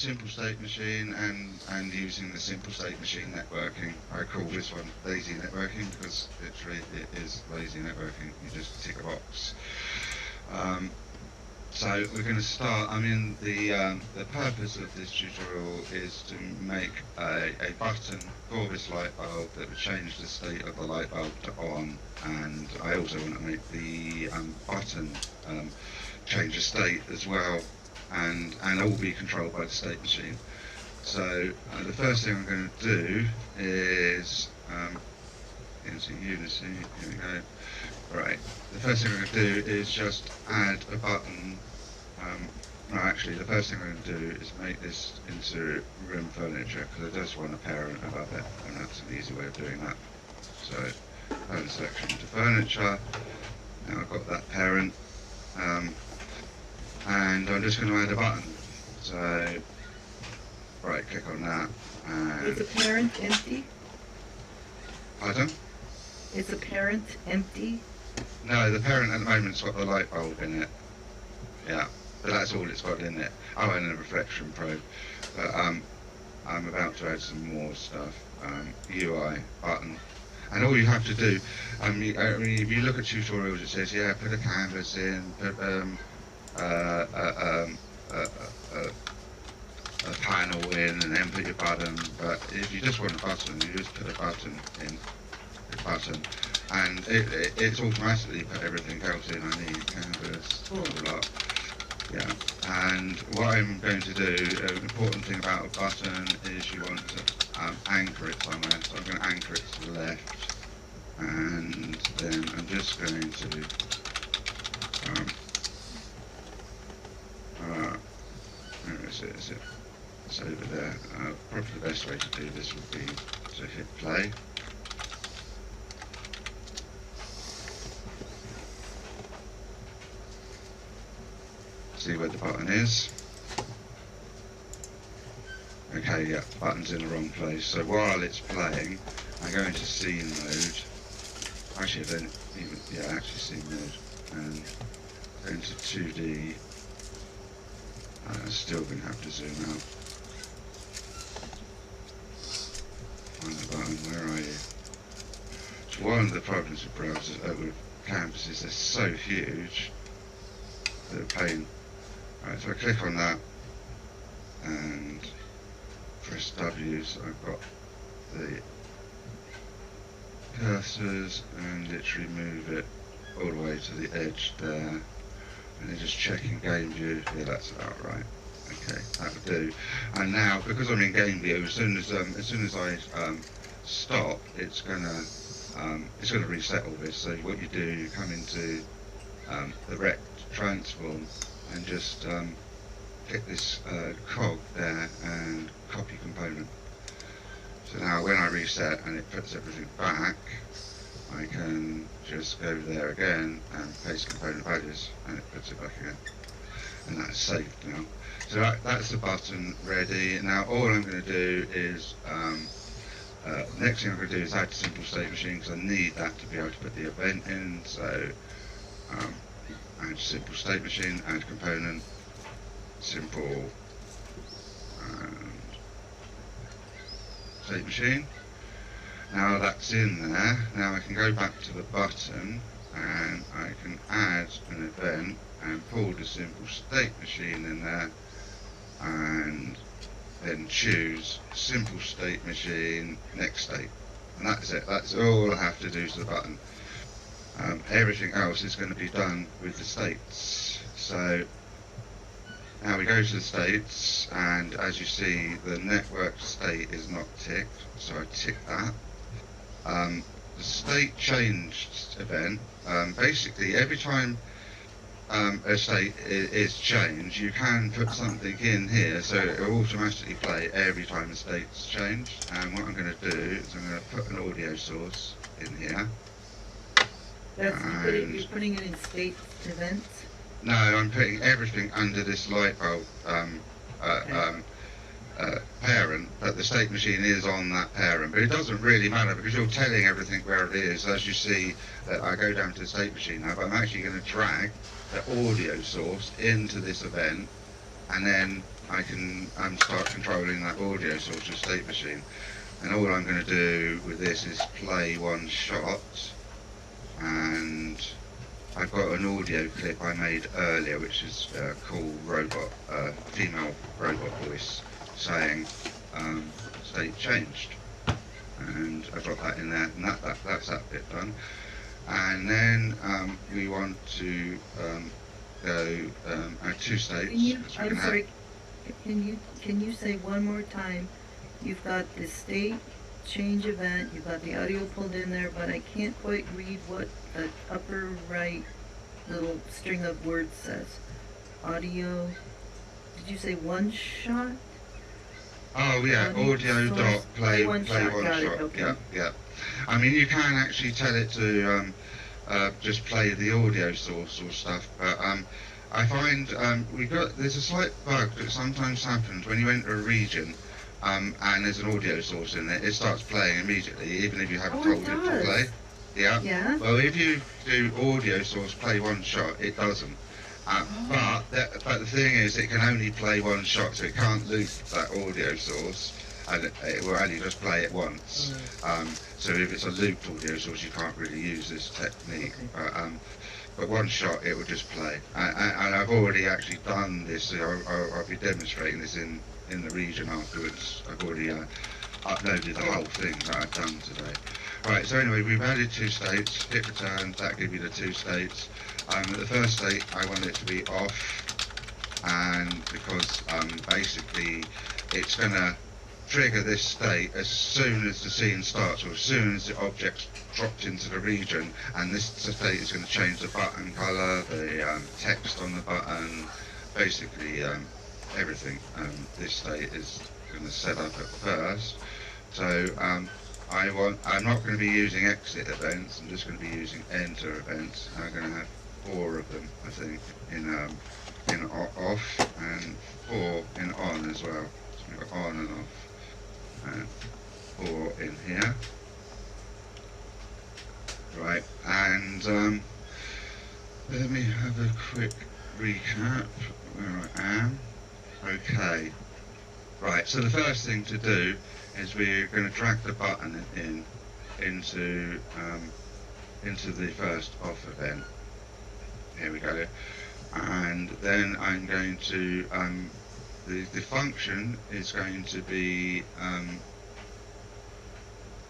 simple state machine and using the simple state machine networking. I call this one lazy networking because literally it is lazy networking. You just tick a box. So we're going to start. I mean, the purpose of this tutorial is to make a button for this light bulb that would change the state of the light bulb to on, and I also want to make the button change the state as well, and all be controlled by the state machine. So the first thing I'm going to do is into Unity. Here we go. Right. The first thing I'm going to do is just add a button. No, actually, the first thing I'm going to do is make this into room furniture because I just want a parent above it, and that's an easy way of doing that. So, parent selection to furniture. Now I've got that parent, and I'm just going to add a button. So, right, click on that. And is the parent empty? Pardon? Is the parent empty? No, the parent at the moment's got the light bulb in it. Yeah, but that's all it's got in it. Oh, and a reflection probe. But I'm about to add some more stuff. UI button, and all you have to do. I mean, if you look at tutorials, it says, yeah, put a canvas in, put a panel in, and then put your button. But if you just want a button, you just put a button in. Button, and it's automatically put everything else in. I need canvas, blah, blah, blah. Yeah, and what I'm going to do, an important thing about a button is you want to anchor it somewhere. So I'm going to anchor it to the left, and then I'm just going to where is it? It's over there. Probably the best way to do this would be to hit play. See where the button is. Okay, yeah, the button's in the wrong place. So while it's playing, I go into scene mode. Actually, I don't even, yeah, actually scene mode. And go into 2D. I'm still going to have to zoom out. Find the button, where are you? It's one of the problems with browsers, with canvases, they're so huge. They're a pain. Right, so I click on that and press W, so I've got the cursors and literally move it all the way to the edge there, and then just check in game view. Yeah, that's about right. Okay, that would do. And now, because I'm in game view, as soon as I stop, it's gonna reset all this. So what you do, you come into the rect transform and just click this cog there and copy component. So now when I reset and it puts everything back, I can just go there again and paste component values and it puts it back again. And that's saved now. So that's the button ready. Now all I'm going to do is, next thing I'm going to do is add simple state machine because I need that to be able to put the event in. So add simple state machine, add component, simple and state machine. Now that's in there. Now I can go back to the button and I can add an event and pull the simple state machine in there and then choose simple state machine next state, and that's it. That's all I have to do to the button. Everything else is going to be done with the states. So now we go to the states, and as you see, the network state is not ticked, so I tick that. The state changed event, basically every time a state is changed, you can put something in here, so it will automatically play every time a state's changed. And what I'm going to do is I'm going to put an audio source in here. That's you're putting it in state events? No, I'm putting everything under this light bulb parent, but the state machine is on that parent. But it doesn't really matter because you're telling everything where it is. As you see, that I go down to the state machine now, but I'm actually going to drag the audio source into this event and then I can start controlling that audio source of state machine. And all I'm going to do with this is play one shot, and I've got an audio clip I made earlier, which is a cool robot, female robot voice saying state changed, and I got that in there, and that's that bit done. And then we want to go add two states. I'm sorry. Can you say one more time? You've got the state change event. You've got the audio pulled in there, but I can't quite read what the upper right little string of words says. Audio. Did you say one shot? Oh yeah, audio dot play one shot. Okay. Yeah. I mean, you can actually tell it to just play the audio source or stuff, but I find there's a slight bug that sometimes happens when you enter a region and there's an audio source in it starts playing immediately, even if you haven't told it to play. Yeah. Well, if you do audio source play one shot, it doesn't. But the thing is, it can only play one shot, so it can't loop that audio source, and it will only just play it once. So if it's a looped audio source, you can't really use this technique. But one shot, it will just play. And I've already actually done this. So I'll be demonstrating this in the region afterwards. I've already uploaded the whole thing that I've done today. Right, so anyway, we've added two states, hit return, that gives you the two states. The first state, I want it to be off, and because basically it's going to trigger this state as soon as the scene starts, or as soon as the object's dropped into the region, and this state is going to change the button colour, the text on the button, basically everything. This state is going to set up at first. So I'm not going to be using exit events, I'm just going to be using enter events. I'm going to have 4 of them, I think, in off, and 4 in on as well. So we've got on and off, and 4 in here. Right, and let me have a quick recap where I am. Okay. Right, so the first thing to do is we're going to drag the button into the first off event. Here we go. And then I'm going to the function is going to be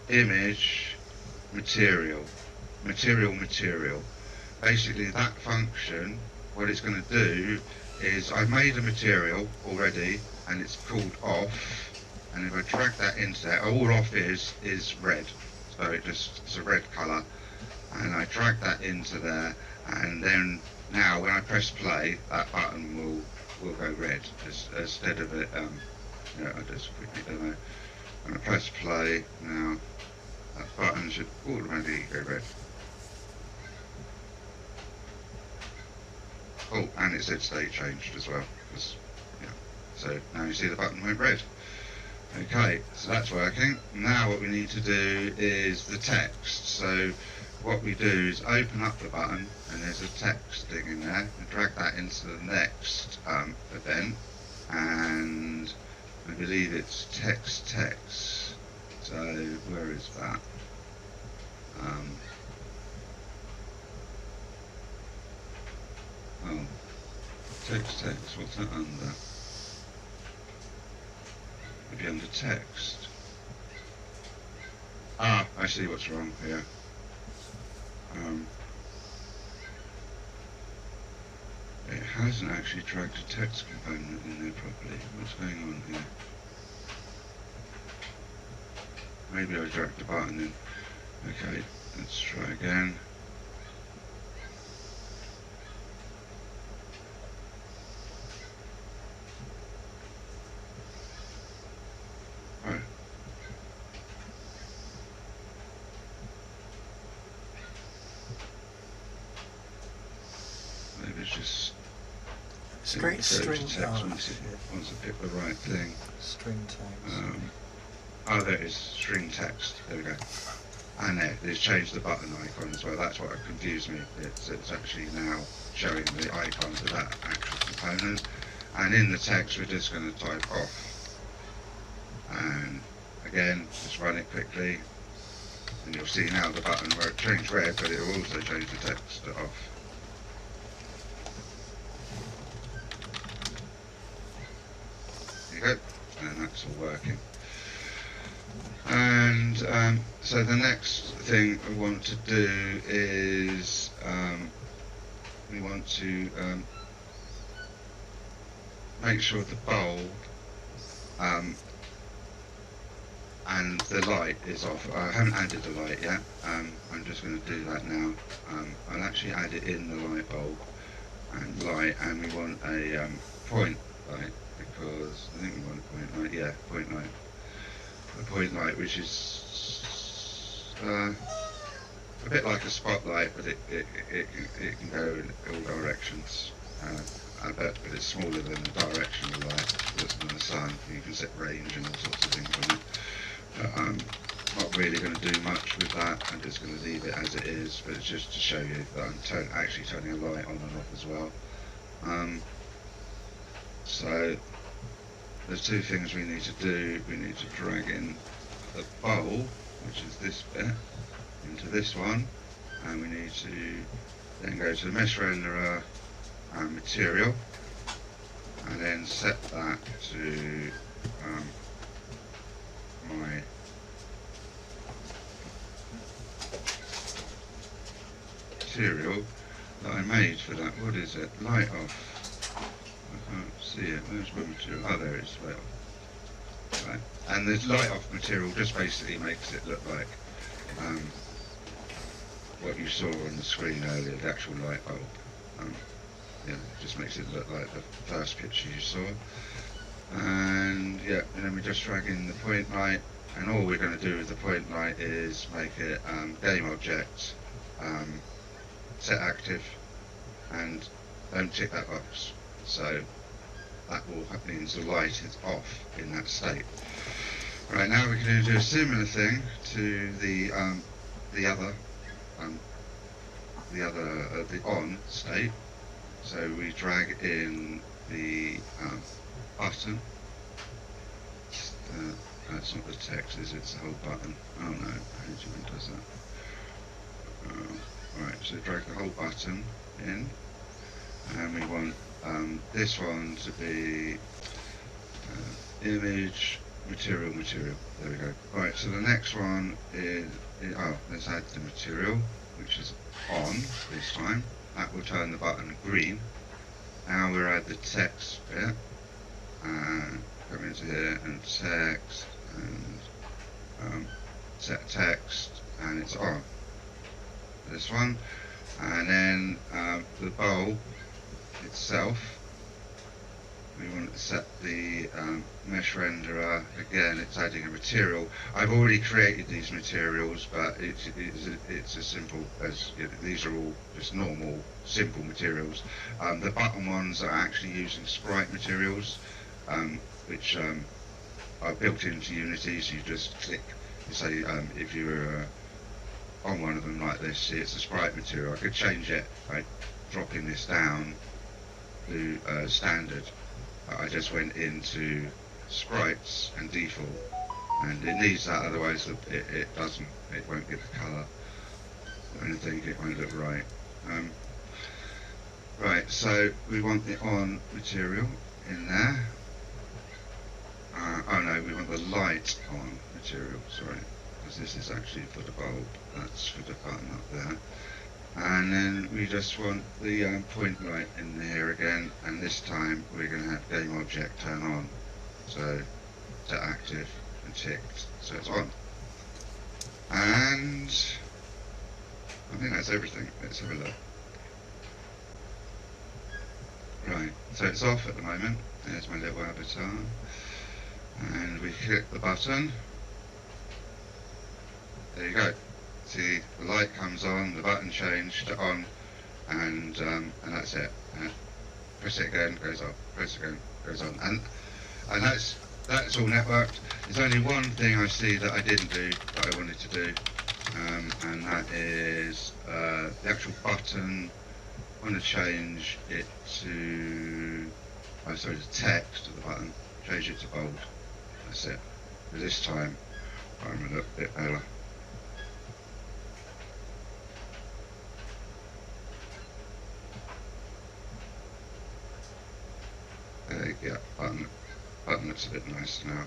image material. Basically, that function, what it's going to do is I've made a material already, and it's called off. And if I drag that into there, all off is red, so it's a red colour, and I drag that into there, and then now when I press play, that button will go red instead of it. I just quickly demo. When I press play now, that button should automatically go red. Oh, and it said state changed as well. So now you see the button went red. Okay, so that's working. Now what we need to do is the text. So what we do is open up the button, and there's a text thing in there, and drag that into the next event, and I believe it's text. So where is that? Text, what's that under? Maybe under text. I see what's wrong here. It hasn't actually dragged a text component in there properly. What's going on here? Maybe I dragged the button in. Okay, let's try again. Straight string text once I pick the right thing. String text. Oh, there it is. String text. There we go. And it's changed the button icon as well. That's what confused me. It's actually now showing the icon for that actual component. and in the text we're just going to type off, and again just run it quickly, and you'll see now the button where it changed red, but it will also change the text to off. There you go, and that's all working. And so the next thing we want to do is we want to make sure the bulb and the light is off. I haven't added the light yet. I'm just going to do that now. I'll actually add it in the light bulb and light, and we want a point light, because I think we want a point light. Yeah, point light. A point light, which is a bit like a spotlight, but it can go in all directions. But it's smaller than the direction of light that's from the sun. You can set range and all sorts of things on it. But I'm not really going to do much with that. I'm just going to leave it as it is, but it's just to show you that I'm actually turning a light on and off as well. So there's two things we need to do. We need to drag in the bulb, which is this bit, into this one, and we need to then go to the mesh renderer and material, and then set that to my material that I made for that. What is it? Light off. I can't see it. Where's my material? Oh, there it is. Light off. Right. And this light off material just basically makes it look like what you saw on the screen earlier, the actual light bulb. Yeah, it just makes it look like the first picture you saw. And yeah, and then we just drag in the point light, and all we're going to do with the point light is make it game object, set active, and don't tick that box. So that means the light is off in that state. Right, now we're going to do a similar thing to the on state. So we drag in the button. That's not the text, is it? It's the whole button. Oh no, Agent does that. Right, so drag the whole button in, and we want this one to be image, material. There we go. Right, so the next one is let's add the material, which is on this time. That will turn the button green. Now we'll add the text bit. Come into here and text, and set text, and it's on. This one. And then the bulb itself, we want to set the mesh renderer. Again, it's adding a material. I've already created these materials, but it's as simple as, you know, these are all just normal, simple materials. The button ones are actually using sprite materials, which are built into Unity, so you just click, you say, if you were on one of them like this, see, it's a sprite material. I could change it by dropping this down to standard. I just went into sprites and default, and it needs that, otherwise it won't get the colour or anything, it won't look right. Right, so we want the on material in there. Oh no, we want the light on material, sorry, because this is actually for the bulb, that's for the button up there. And then we just want the point light in here again, and this time we're going to have game object turn on, so set active and ticked, so it's on. And I think that's everything. Let's have a look. Right, so it's off at the moment. There's my little avatar, and we click the button. There you go. See, the light comes on, the button changed to on, and that's it. Press it again, goes off. Press it again, goes on. And that's all networked. There's only one thing I see that I didn't do that I wanted to do, and that is the actual button. I want to change it to oh sorry, the text of the button, change it to bold. That's it. But this time, I'm a little bit better. There you go, button looks a bit nice now.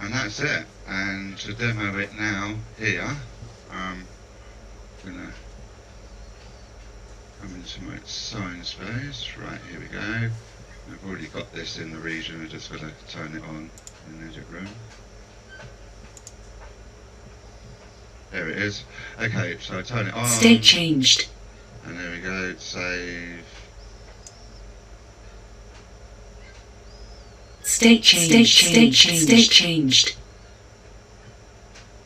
And that's it. And to demo it now, here, I'm gonna come into my Sinespace. Right, here we go. I've already got this in the region, I just got to turn it on in the edit room. There it is. Okay, so I turn it on. State changed. And there we go, save. State changed. State changed. State changed.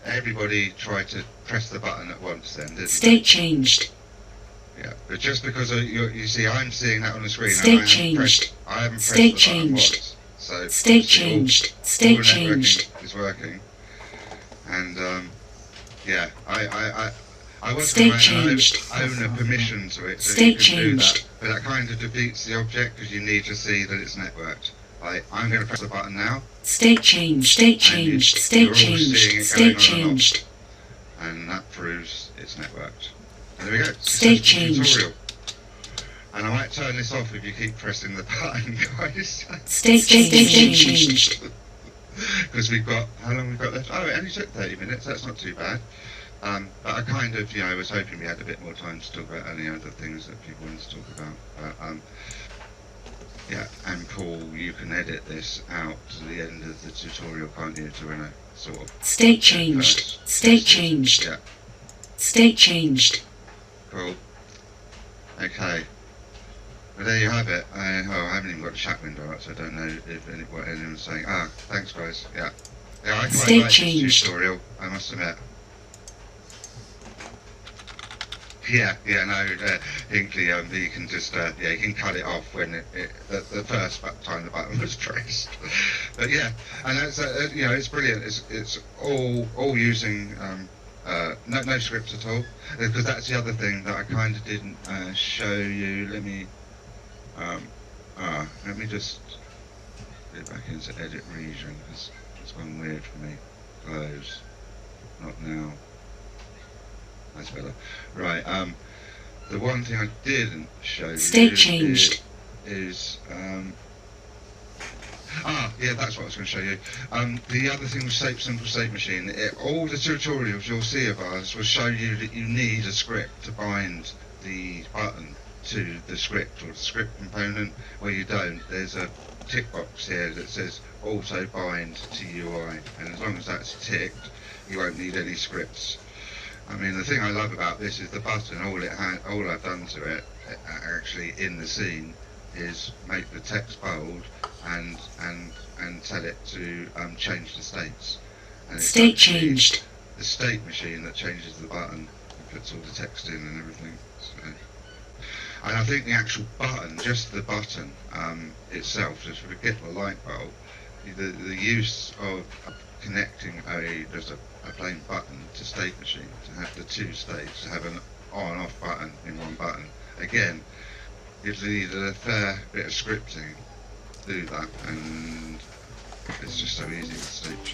Everybody tried to press the button at once then, didn't State changed. Yeah, but just because you see, I'm seeing that on the screen. State and changed. I haven't pressed State the changed. button once. So State changed. State changed. Is working. And yeah, I was State going changed. to own a permission to it, so State you can do changed. that. But that kind of defeats the object because you need to see that it's networked. I'm going to press the button now. State changed. State changed. State changed. State changed. And that proves it's networked. And there we go. State changed. Tutorial. And I might turn this off if you keep pressing the button, guys. State changed. Because we've got, how long we've got left? Oh, it only took 30 minutes, that's not too bad. But I kind of, was hoping we had a bit more time to talk about any other things that people wanted to talk about. But, yeah, and Paul, you can edit this out to the end of the tutorial, can't you, to a sort of... State changed. State changed. Yeah. State changed. Cool. Okay. Well, there you have it. I haven't even got the chat window up, so I don't know if what anyone's saying. Thanks, guys. Yeah. Yeah, I quite like this tutorial, I must admit. Yeah, no, Hinkley, you can just, you can cut it off when the first time the button was pressed. But yeah, and that's, it's brilliant. It's all using no scripts at all, because that's the other thing that I kind of didn't show you. Let me just get back into edit region because it's gone weird for me. Close, not now. That's better. Right, the one thing I didn't show you State changed. is yeah, that's what I was going to show you. The other thing with Simple State Machine, all the tutorials you'll see of ours will show you that you need a script to bind the button to the script or the script component. Where you don't, there's a tick box here that says auto bind to UI, and as long as that's ticked, you won't need any scripts. I mean, the thing I love about this is the button. All I've done to it, actually in the scene, is make the text bold and tell it to change the states. And it's State changed. The state machine that changes the button and puts all the text in and everything. So, and I think the actual button, just the button itself, just forget the light bulb, the use of connecting just a plain button to state machine, to have the two states, to have an on off button in one button, again gives either a fair bit of scripting to do that, and it's just so easy with state